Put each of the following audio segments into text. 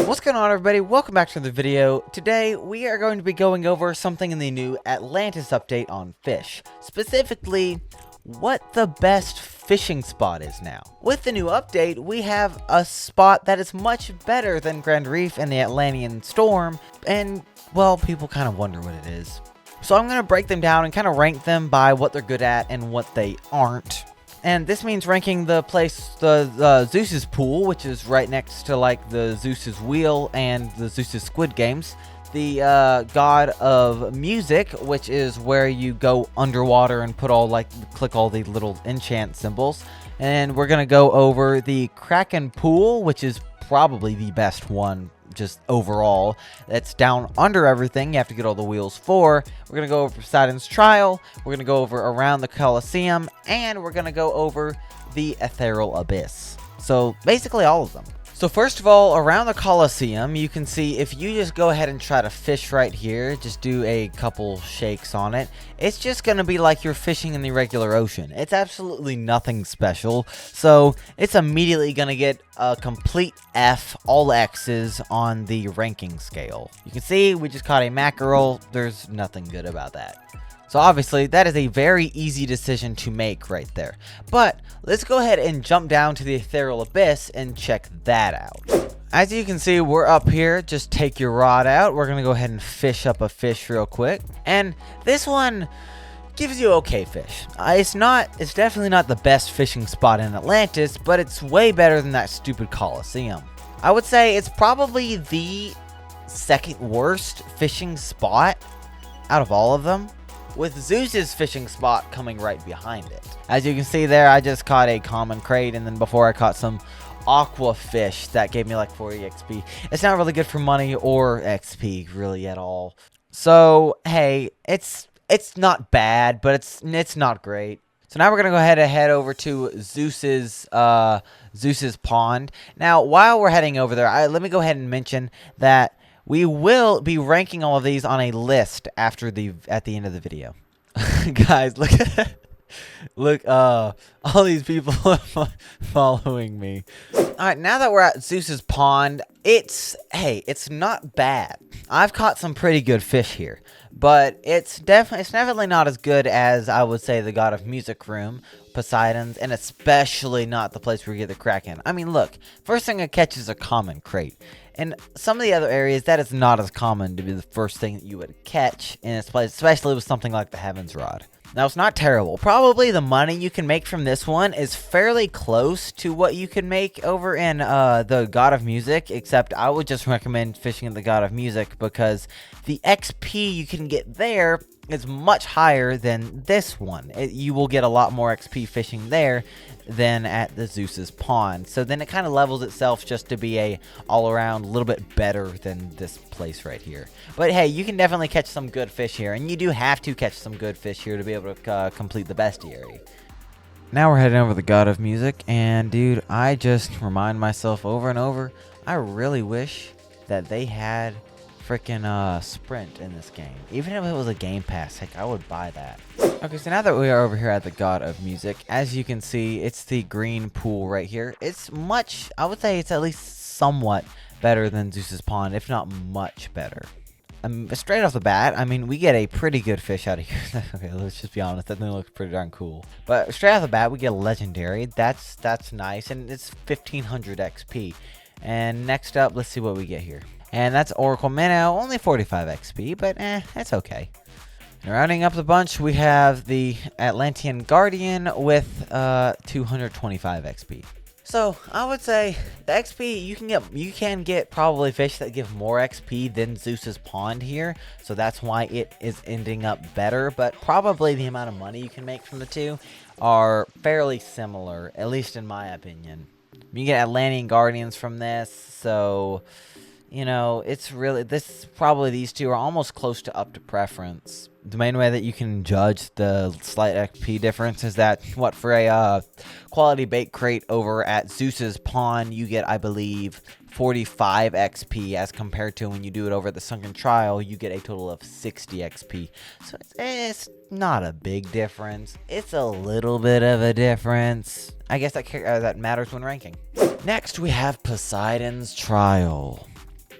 What's going on, everybody? Welcome back to the video. Today we are going to be going over something in the new Atlantis update on fish, specifically what the best fishing spot is now. With the new update, we have a spot that is much better than Grand Reef and the Atlantean Storm, and well, people kind of wonder what it is. So I'm going to break them down and kind of rank them by what they're good at and what they aren't. And this means ranking the place, the Zeus's Pool, which is right next to like the Zeus's Wheel and the Zeus's Squid Games. The God of Music, which is where you go underwater and put click all the little enchant symbols. And we're gonna go over the Kraken Pool, which is probably the best one just overall. That's down under everything. You have to get all the wheels for. We're gonna go over Poseidon's Trial. We're gonna go over around the Colosseum, and we're gonna go over the Etheral Abyss. So basically all of them. So first of all, around the Colosseum, you can see if you just go ahead and try to fish right here, just do a couple shakes on it, it's just going to be like you're fishing in the regular ocean. It's absolutely nothing special, so it's immediately going to get a complete F, all X's on the ranking scale. You can see we just caught a mackerel. There's nothing good about that. So obviously, that is a very easy decision to make right there. But let's go ahead and jump down to the Ethereal Abyss and check that out. As you can see, we're up here. Just take your rod out. We're going to go ahead and fish up a fish real quick. And this one gives you okay fish. It's definitely not the best fishing spot in Atlantis, but it's way better than that stupid Colosseum. I would say it's probably the second worst fishing spot out of all of them, with Zeus's fishing spot coming right behind it. As you can see there, I just caught a common crate, and then before I caught some aqua fish that gave me like 40 XP. It's not really good for money or XP really at all. So hey, it's not bad, but it's not great. So now we're gonna go ahead and head over to Zeus's Pond. Now, while we're heading over there, let me go ahead and mention that we will be ranking all of these on a list at the end of the video. Guys, look, all these people are following me. Alright, now that we're at Zeus's Pond, it's not bad. I've caught some pretty good fish here, but it's definitely not as good as, I would say, the God of Music room, Poseidon's, and especially not the place where you get the Kraken. I mean, look, first thing I catch is a common crate. And some of the other areas, that is not as common to be the first thing that you would catch in this place, especially with something like the Heaven's Rod. Now, it's not terrible. Probably the money you can make from this one is fairly close to what you can make over in the God of Music, except I would just recommend fishing in the God of Music because the XP you can get there is much higher than this one. You will get a lot more XP fishing there than at the Zeus's Pond. So then it kind of levels itself just to be a all-around little bit better than this place right here. But hey, you can definitely catch some good fish here, and you do have to catch some good fish here to be able to complete the bestiary. Now we're heading over to the God of Music, and dude, I just remind myself over and over, I really wish that they had freaking sprint in this game. Even if it was a game pass, heck, I would buy that. Okay, so now that we are over here at the God of Music, as you can see, it's the green pool right here. It's I would say it's at least somewhat better than Zeus's Pond, if not much better. Straight off the bat, I mean, we get a pretty good fish out of here. Okay, let's just be honest, that thing looks pretty darn cool. But straight off the bat, we get a legendary. That's nice, and it's 1500 XP. And next up, let's see what we get here. And that's Oracle Minnow, only 45 XP, but that's okay. And rounding up the bunch, we have the Atlantean Guardian with 225 XP. So I would say the XP you can get probably fish that give more XP than Zeus's Pond here, so that's why it is ending up better. But probably the amount of money you can make from the two are fairly similar, at least in my opinion. You get Atlantean Guardians from this, so you know, probably these two are almost close to up to preference. The main way that you can judge the slight XP difference is that, for a quality bait crate over at Zeus's Pond, you get, I believe, 45 XP, as compared to when you do it over at the Sunken Trial, you get a total of 60 XP. So it's not a big difference. It's a little bit of a difference. I guess that matters when ranking. Next, we have Poseidon's Trial.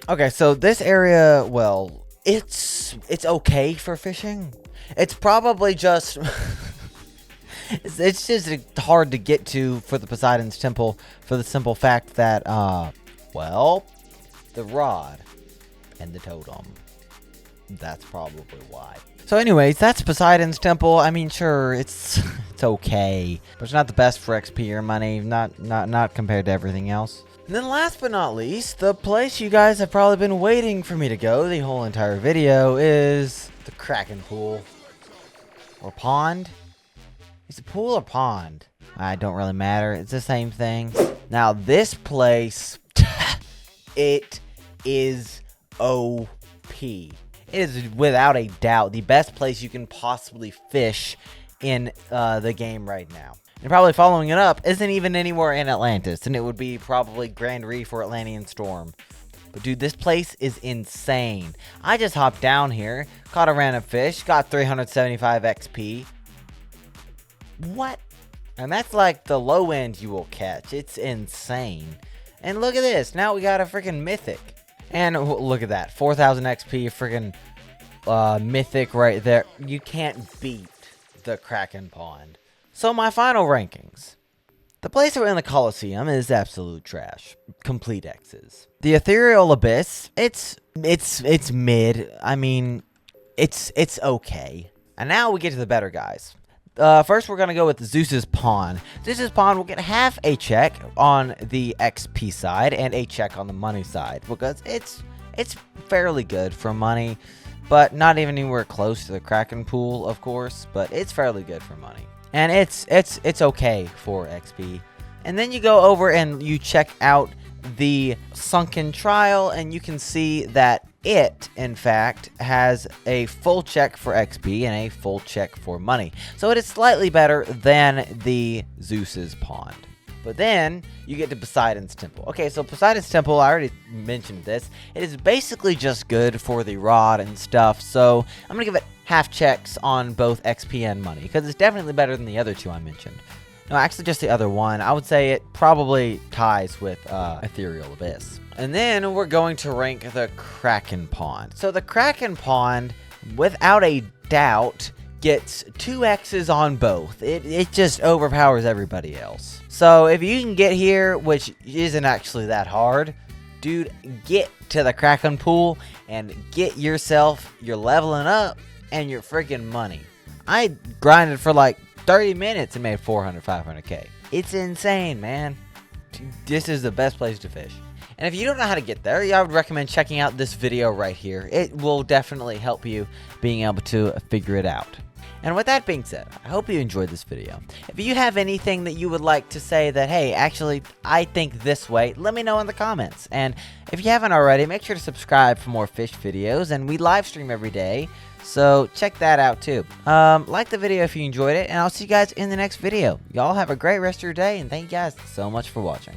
Okay, so this area, well, it's okay for fishing. It's probably just it's just hard to get to for the Poseidon's temple for the simple fact that well, the rod and the totem. That's probably why. So anyways, that's Poseidon's temple. I mean, sure, it's okay, but it's not the best for XP or money, not compared to everything else. And then last but not least, the place you guys have probably been waiting for me to go the whole entire video is the Kraken Pool. Or pond? Is it pool or pond? I don't really matter. It's the same thing. Now this place, it is OP. It is without a doubt the best place you can possibly fish in the game right now. And probably following it up isn't even anywhere in Atlantis, and it would be probably Grand Reef or Atlantean Storm. But dude, this place is insane. I just hopped down here, caught a random fish, got 375 XP. What? And that's like the low end you will catch. It's insane. And look at this. Now we got a freaking mythic. And look at that. 4,000 XP freaking mythic right there. You can't beat the Kraken Pond. So my final rankings. The place we're in the Colosseum is absolute trash. Complete X's. The Ethereal Abyss, it's mid. I mean, it's okay. And now we get to the better guys. First, we're going to go with Zeus's Pond. Zeus's Pond will get half a check on the XP side and a check on the money side because it's fairly good for money, but not even anywhere close to the Kraken Pool, of course, but it's fairly good for money. And it's okay for XP. And then you go over and you check out the Sunken Trial, and you can see that it, in fact, has a full check for XP and a full check for money. So it is slightly better than the Zeus's Pond. But then you get to Poseidon's Temple. Okay, so Poseidon's Temple, I already mentioned this. It is basically just good for the rod and stuff. So I'm going to give it half checks on both XP and money, because it's definitely better than the other two I mentioned. No, actually just the other one. I would say it probably ties with Ethereal Abyss. And then we're going to rank the Kraken Pond. So the Kraken Pond, without a doubt, gets 2 X's on both. It just overpowers everybody else. So if you can get here, which isn't actually that hard, dude, get to the Kraken Pool and get yourself your leveling up and your freaking money. I grinded for like 30 minutes and made 400, 500k. It's insane, man. This is the best place to fish. And if you don't know how to get there, I would recommend checking out this video right here. It will definitely help you being able to figure it out. And with that being said, I hope you enjoyed this video. If you have anything that you would like to say that, hey, actually, I think this way, let me know in the comments. And if you haven't already, make sure to subscribe for more fish videos. And we live stream every day, so check that out too. Like the video if you enjoyed it, and I'll see you guys in the next video. Y'all have a great rest of your day, and thank you guys so much for watching.